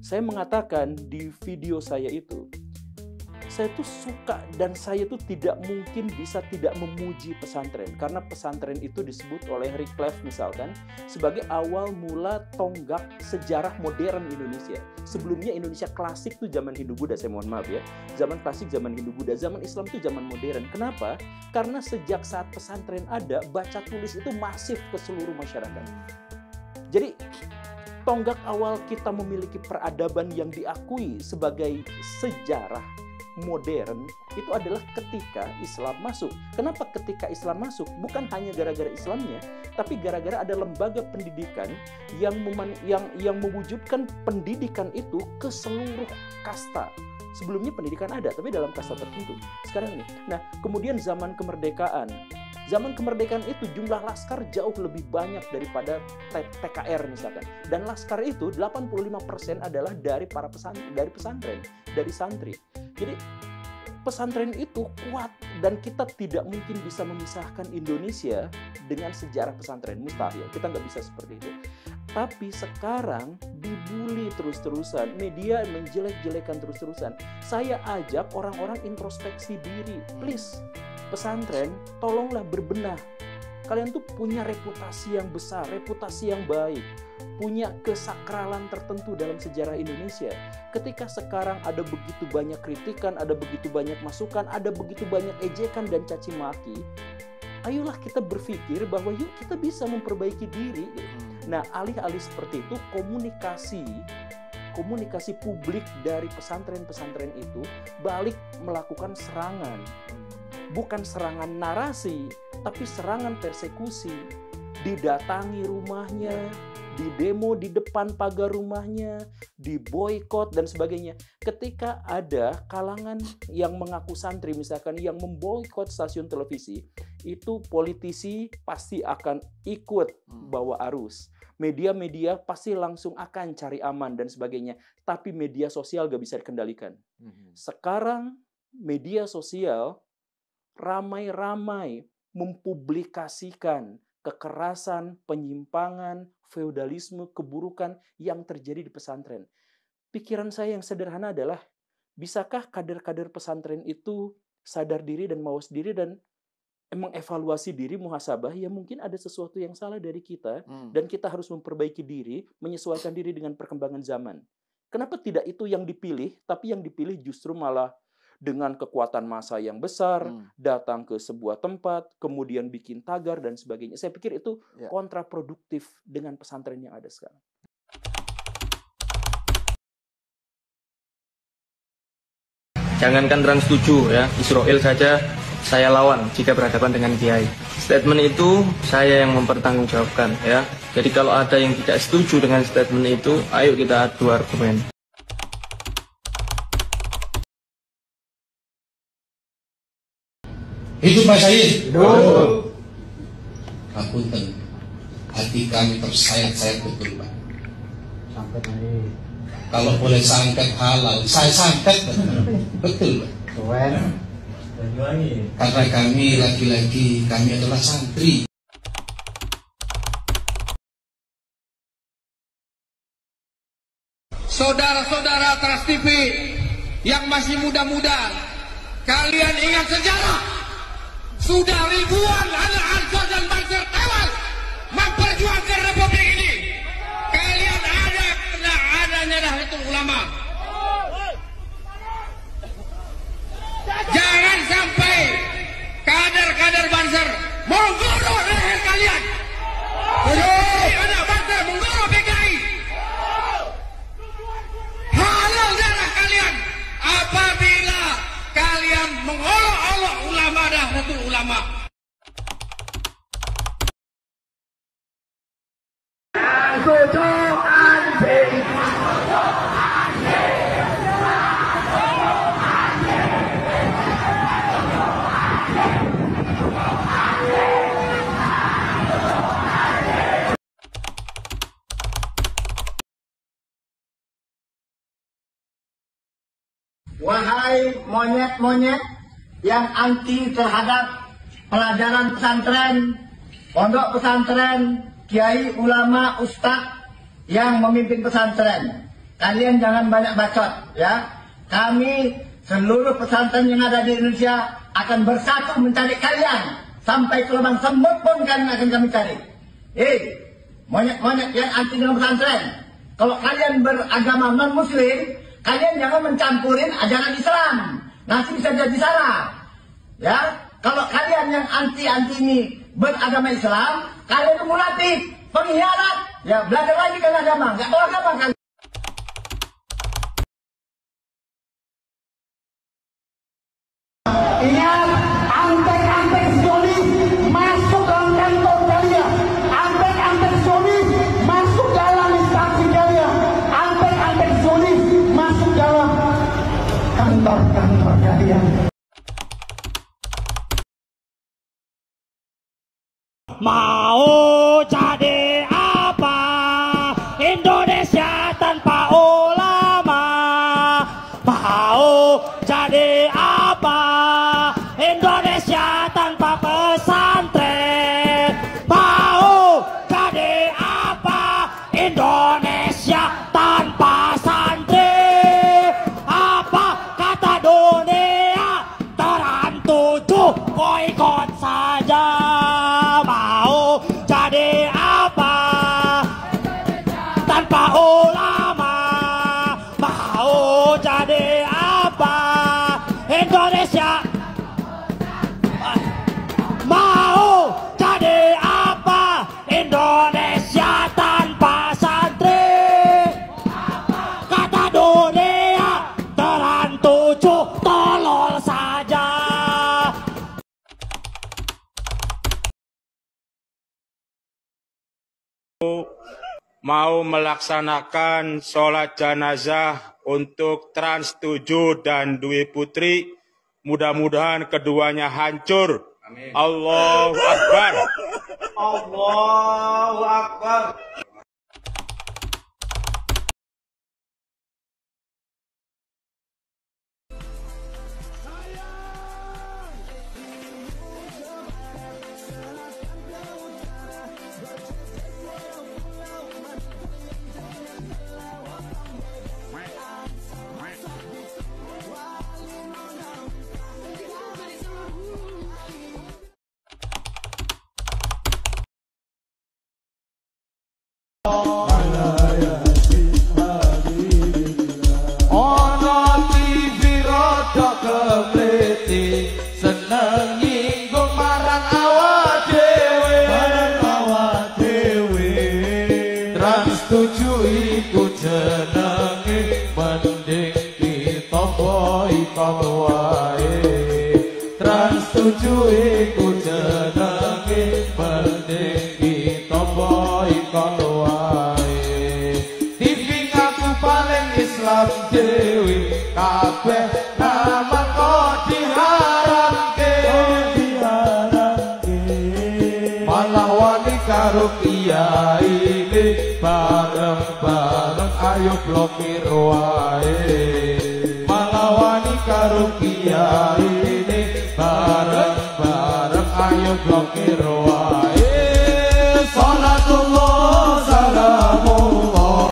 Saya mengatakan di video saya itu, saya tuh suka dan saya tuh tidak mungkin bisa tidak memuji pesantren, karena pesantren itu disebut oleh Rick Clef misalkan sebagai awal mula tonggak sejarah modern Indonesia. Sebelumnya Indonesia klasik tuh zaman Hindu-Buddha, saya mohon maaf ya. Zaman klasik zaman Hindu-Buddha, zaman Islam tuh zaman modern. Kenapa? Karena sejak saat pesantren ada, baca tulis itu masif ke seluruh masyarakat. Jadi tonggak awal kita memiliki peradaban yang diakui sebagai sejarah modern itu adalah ketika Islam masuk. Kenapa ketika Islam masuk? Bukan hanya gara-gara Islamnya, tapi gara-gara ada lembaga pendidikan yang mewujudkan pendidikan itu ke seluruh kasta. Sebelumnya pendidikan ada, tapi dalam kasta tertentu. Sekarang ini. Nah, kemudian zaman kemerdekaan. Zaman kemerdekaan itu jumlah laskar jauh lebih banyak daripada TKR misalkan. Dan laskar itu 85% adalah dari pesantren, dari santri. Jadi pesantren itu kuat dan kita tidak mungkin bisa memisahkan Indonesia dengan sejarah pesantren. Mustahil, kita nggak bisa seperti itu. Tapi sekarang dibully terus-terusan, media menjelek-jelekan terus-terusan. Saya ajak orang-orang introspeksi diri. Please, pesantren, tolonglah berbenah. Kalian tuh punya reputasi yang besar, reputasi yang baik, punya kesakralan tertentu dalam sejarah Indonesia. Ketika sekarang ada begitu banyak kritikan, ada begitu banyak masukan, ada begitu banyak ejekan dan caci maki, ayolah kita berpikir bahwa yuk kita bisa memperbaiki diri. Nah, alih-alih seperti itu, komunikasi publik dari pesantren-pesantren itu balik melakukan serangan. Bukan serangan narasi, tapi serangan persekusi. Didatangi rumahnya, didemo di depan pagar rumahnya, diboikot dan sebagainya. Ketika ada kalangan yang mengaku santri misalkan yang memboikot stasiun televisi, itu politisi pasti akan ikut bawa arus. Media-media pasti langsung akan cari aman dan sebagainya. Tapi media sosial gak bisa dikendalikan. Sekarang media sosial ramai-ramai mempublikasikan kekerasan, penyimpangan, feodalisme, keburukan yang terjadi di pesantren. Pikiran saya yang sederhana adalah, bisakah kader-kader pesantren itu sadar diri dan mawas diri dan emang evaluasi diri, muhasabah, ya mungkin ada sesuatu yang salah dari kita dan kita harus memperbaiki diri, menyesuaikan diri dengan perkembangan zaman. Kenapa tidak itu yang dipilih, tapi yang dipilih justru malah dengan kekuatan massa yang besar, datang ke sebuah tempat, kemudian bikin tagar dan sebagainya. Saya pikir itu kontraproduktif dengan pesantren yang ada sekarang. Jangankan Trans 7 ya, Israel saja saya lawan jika berhadapan dengan Kiai. Statement itu saya yang mempertanggungjawabkan ya. Jadi kalau ada yang tidak setuju dengan statement itu, ayo kita adu argumen. Hidup Mas Said. Hidup. Ngapunten, hati kami tersayat-sayat betul Pak. Sampai tadi. Kalau boleh sangket halal, saya sangket betul Pak. Keren. Karena kami lagi-lagi kami adalah santri. Saudara-saudara Trans TV yang masih muda-muda, kalian ingat sejarah. Sudah ribuan anak Ansor dan Banser tewas memperjuangkan republik ini. Kalian ada karena adanya Nahdlatul Ulama. Jangan sampai kader-kader Banser menggorok leher kalian. Anak Banser menggorok PKI. Halal darah kalian apabila kalian mengolok-olok ulama Nahdlatul Ulama. Wahai monyet-monyet yang anti terhadap pelajaran pesantren, pondok pesantren, kiai, ulama, ustadz yang memimpin pesantren. kalian jangan banyak bacot ya. Kami seluruh pesantren yang ada di Indonesia akan bersatu mencari kalian sampai ke lubang semut pun akan kami cari. Monyet-monyet yang anti dengan pesantren, kalau kalian beragama non muslim, kalian jangan mencampurin ajaran Islam, nanti bisa jadi salah ya. Kalau kalian yang anti ini beragama Islam, kalian itu munafik, pengkhianat ya. Belajar lagi kan agama, nggak tahu agama kalian. Ingat, antek-antek Zionis masuk dalam kantor kalian. Antek-antek Zionis masuk dalam instansi kalian. Antek-antek Zionis masuk dalam kantor-kantor kalian. Mau jadi apa Indonesia tanpa ulama? Mau jadi apa Indonesia tanpa pesantren? Mau jadi apa Indonesia tanpa santri? Apa kata dunia? Tertuju boikot saja. Mau jadi apa tanpa ulama? Mau jadi apa Indonesia? Mau jadi apa Indonesia tanpa santri? Kata dunia tertuju tolol saja. Mau melaksanakan sholat jenazah untuk Trans 7 dan Dwi Putri, mudah-mudahan keduanya hancur. Amin. Allahu Akbar. Allahu Akbar. Bareng-bareng ayo blokir wae, malah wani karo kiai ini. Bareng-bareng ayo blokir wae. Salatullah salamullah.